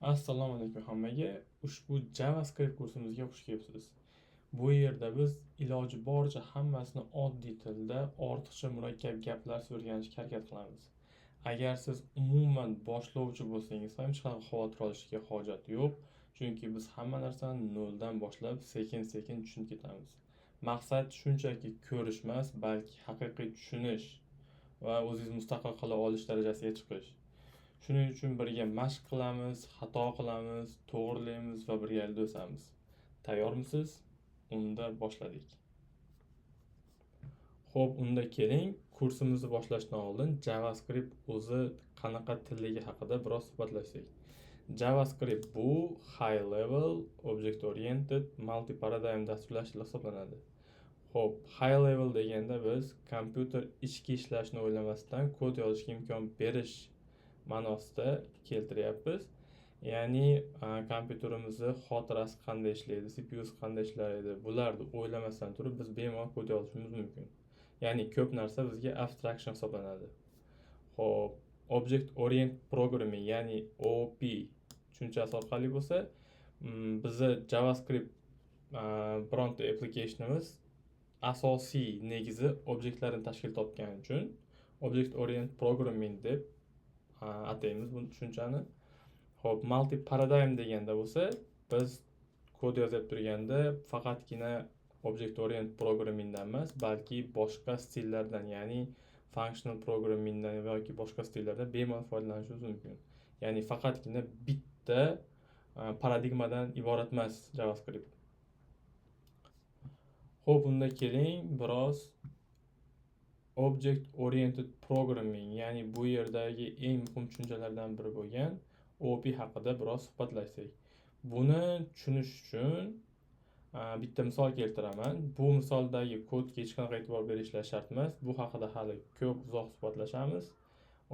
Assalomu alaykum hammaga. Ushbu JavaScript kursimizga xush kelibsiz. Bu yerda biz iloji boricha hammasini oddiy tilda ortiqcha murakkab gaplar o'rganishga harakat qilamiz. Agar siz umuman boshlovchi bo'lsangiz ham hech qanaqa xavotir olishga hojat yo'q, chunki biz hamma narsani noldan boshlab sekin-sekin tushunib ketamiz. Maqsad shunchaki ko'rish emas, balki haqiqiy tushunish va o'zingiz mustaqil qila olish darajasiga chiqish. Shuning uchun birga mashq qilamiz, xato qilamiz, to'g'rilaymiz va birgalikda o'samiz. Tayyormisiz? Unda boshladik. Xo'p, unda keling, kursimizni boshlashdan oldin JavaScript o'zi qanaqa tilligi haqida biroz suhbatlashsak. JavaScript bu high level object oriented multi-paradigm dasturlash tili hisoblanadi. Xo'p, high level deganda biz kompyuter ichki ishlashni o'ylamasdan kod yozishga imkon berish ma'nosida keltiryapmiz. Ya'ni kompyuterimizni xotirasi qanday ishlaydi, CPUsi qanday ishlaydi, bularni o'ylamasdan turib biz bemalol kod yozishimiz mumkin. Ya'ni ko'p narsa bizga abstraction hisoblanadi. Xo'p, Object Oriented Programming, ya'ni OOP tushunchasi orqali bo'lsa, bizni JavaScript bironta applicationimiz asosiy negizi obyektlardan tashkil topgani uchun Object Oriented Programming deb ataymiz bu tushunchani. Xo'p, multi paradigm deganda bo'lsa, biz kod yozib turganda faqatgina object oriented programmingdan emas, balki boshqa stillardan, ya'ni functional programmingdan yoki boshqa stillardan bemalol foydalanishimiz mumkin. Ya'ni faqatgina bitta paradigmadan iborat emas JavaScript. Xo'p, unda keling biroz Object Oriented Programming, ya'ni bu yerdagi eng muhim tushunchalardan biri bo'lgan OOP haqida biroz suhbatlashsak. Buni tushunish uchun bitta misol keltiraman. Bu misoldagi kodga hech qanaqa e'tibor berishlar shart emas. Bu haqida hali ko'p uzoq suhbatlashamiz.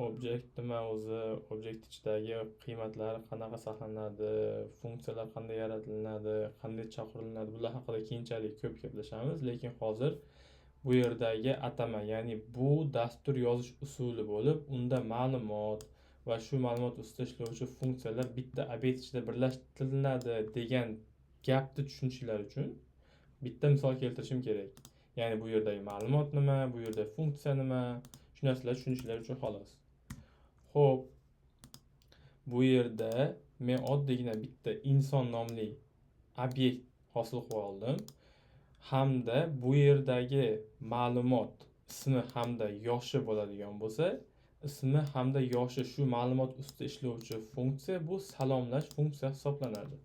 Object nima o'zi, object ichidagi qiymatlari qanaqa saqlanadi, funksiyalar qanday yaratiladi, qanday chaqiriladi, bular haqida keyinchalik ko'p gaplashamiz, lekin hozir bu yerdagi atama, ya'ni bu dastur yozish usuli bo'lib, unda ma'lumot va shu ma'lumot ustida ishlovchi funksiyalar bitta obyekt ichida birlashtiriladi degan gapni tushunishinglar uchun bitta misol keltirishim kerak. Ya'ni bu yerdagi ma'lumot nima, bu yerda funksiya nima, shu narsalar tushunishinglar uchun xolos. Xo'p, bu yerda men oddiygina bitta inson nomli obyekt hosil qilib oldim. Hamda bu yerdagi ma'lumot ismi hamda yoshi bo'ladigan bo'lsa, ismi hamda yoshi shu ma'lumot ustida ishlovchi funksiya bu salomlash funksiyasi hisoblanadi.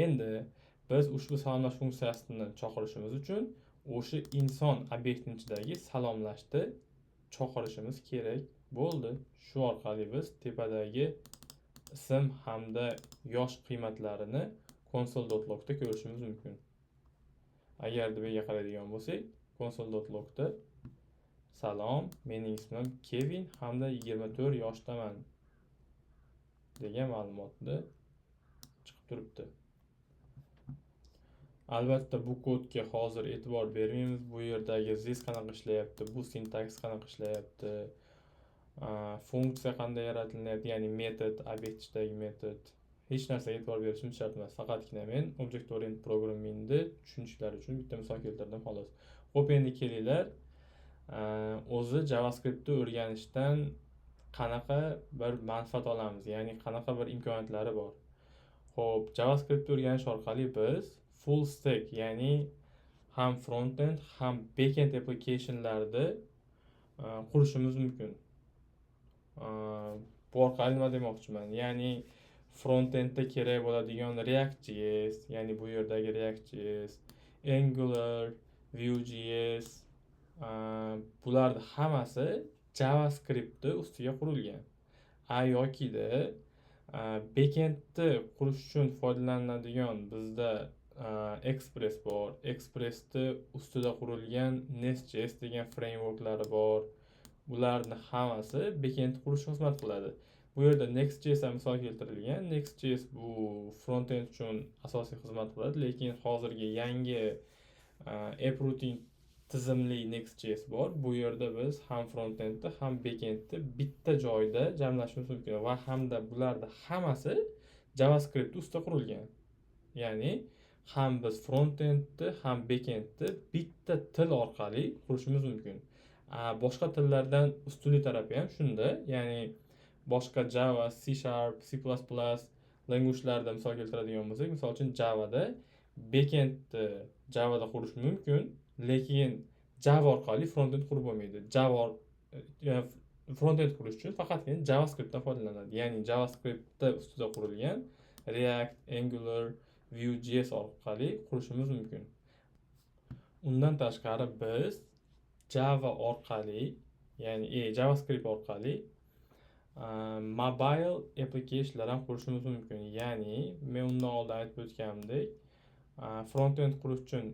Endi biz ushbu salomlash funksiyasini chaqirishimiz uchun o'sha inson obyektining ichidagi salomlashni chaqirishimiz kerak bo'ldi. Shu orqali biz tepadagi ism hamda yosh qiymatlarini console.logda ko'rishimiz mumkin. Agar dibga qaraydigan bo'lsak, console.logda salom, mening ismim Kevin hamda 24 yoshdaman degan ma'lumotni chiqib turibdi. Albatta bu kodga hozir e'tibor bermaymiz. Bu yerdagi this qanaqa ishlayapti, bu sintaks qanaqa ishlayapti, funksiya qanday yaratilyapti, ya'ni metod, obyekt ichidagi metod. Hech narsaga e'tibor berishim shart emas. Faqatgina men Object Oriented Programmingni tushunishlari uchun bitta misol keltirdim xolos. Xo'p, endi kelinglar, o'zi JavaScriptni o'rganishdan qanaqa bir manfaat olamiz, ya'ni qanaqa bir imkoniyatlari bor. Xo'p, JavaScriptni o'rganish orqali biz full stack, ya'ni ham front-end ham back-end applicationlarni qurishimiz mumkin. Bu orqali nima demoqchiman? Ya'ni front-endda kerak bo'ladigan React.js, ya'ni bu yerdagi React.js, Angular, Vue.js, bularning hammasi JavaScriptni ustiga qurilgan. Yokida backendni qurish uchun foydalanadigan bizda Express bor. Expressni ustida qurilgan Nest.js degan frameworklari bor. Bularning hammasi backend qurishga xizmat qiladi. Bu yerda Next.js misol keltirilgan. Next.js bu front-end uchun asosiy xizmat qiladi, lekin hozirgi yangi app routing tizimli Next.js bor. Bu yerda biz ham frontendni, ham backendni bitta joyda jamlashimiz mumkin va hamda bularda hammasi JavaScript ustida qurilgan. Ya'ni ham biz frontendni, ham backendni bitta til orqali qurishimiz mumkin. Boshqa tillardan ustunlik tarafi ham shunda, ya'ni boshqa Java, C#, C++ language'larda misol keltiradigan bo'lsak, misol uchun Javada backendni Javada qurish mumkin, lekin Java orqali frontend qurib bo'lmaydi. Frontend qurish uchun faqatgina JavaScriptdan foydalanadi. Ya'ni JavaScriptda ustida qurilgan React, Angular, Vue.js orqali qurishimiz mumkin. Undan tashqari biz Java orqali, ya'ni JavaScript orqali mobile applicationlar ham qurishimiz mumkin. Ya'ni men undan oldin aytib o'tganimdek, frontend qurish uchun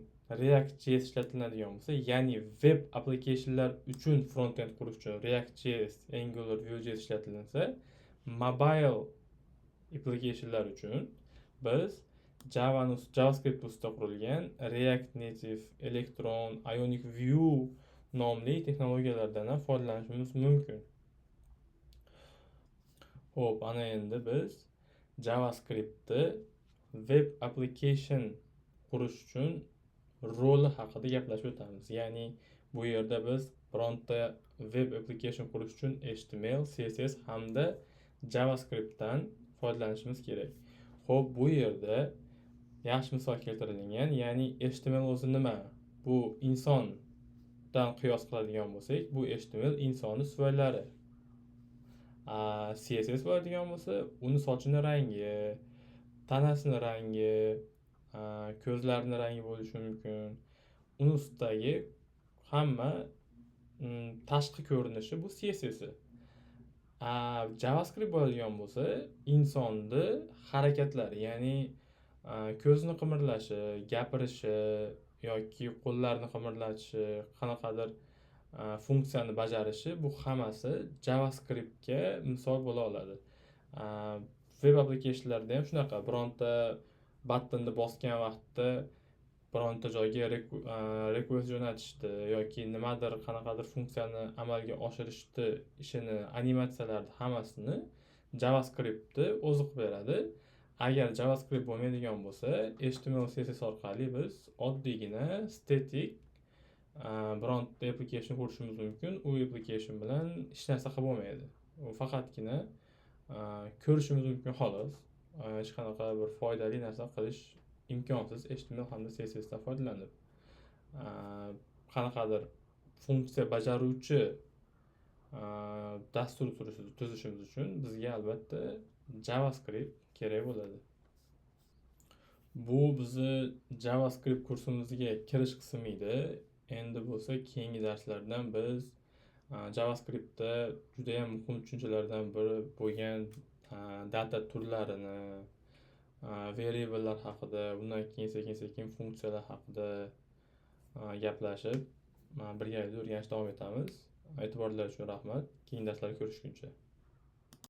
React.js ishlatiladigan bo'lsa, ya'ni web applicationlar uchun frontend qurish uchun React.js, Angular, Vue.js ishlatilinsa, mobile applicationlar uchun biz JavaScript ustida qurilgan React Native, Electron, Ionic Vue nomli texnologiyalardan ham foydalanishimiz mumkin. Xo'p, ana endi biz JavaScriptni web application qurish uchun roli haqida gaplashib o'tamiz. Ya'ni bu yerda biz bironta web application qurish uchun HTML, CSS hamda JavaScriptdan foydalanishimiz kerak. Xo'p, bu yerda yaxshi misol keltirilgan, ya'ni HTML o'zi nima? Bu insondan qiyos qiladigan bo'lsak, bu HTML insonni suvaylari. CSS bo'ladigan bo'lsa, uni sochini rangi, tanasini rangi, ko'zlarini rangi bo'lishi mumkin. Uni ustidagi hamma tashqi ko'rinishi bu CSS. JavaScript bo'ladigan bo'lsa, insonni harakatlari, ya'ni ko'zini qimirlashi, gapirishi yoki qo'llarini qimirlatishi, qanaqadir funksiyani bajarishi, bu hammasi JavaScriptga misol bo'la oladi. Web applicationlarda ham shunaqa, bironta battonni bosgan vaqtda bironta joyga request jo'natishdi yoki nimadir qanaqadir funksiyani amalga oshirishdi, ishini, animatsiyalarni hammasini JavaScriptni o'zi qilib beradi. Agar JavaScript bo'lmaydigan bo'lsa, HTML, CSS orqali biz oddiygina static bironta application qurishimiz mumkin. U application bilan hech narsa qilib bo'lmaydi. U faqatgina ko'rishimiz mumkin xolos. Hech qanaqa bir foydali narsa qilish imkonsiz HTML hamda CSS dan foydalanib. Qanaqadir funksiya bajaruvchi dastur tuzishimiz uchun bizga albatta JavaScript kerak bo'ladi. Bu bizni JavaScript kursimizga kirish qismi edi. Endi bo'lsa keyingi darslardan biz JavaScriptda juda ham muhim tushunchalardan biri bo'lgan data turlarini, variablelar haqida, undan keyin sekin funksiyalar haqida gaplashib, birgalikda o'rganishda davom etamiz. E'tiborlaringiz uchun rahmat. Keyingi darslarda ko'rishguncha.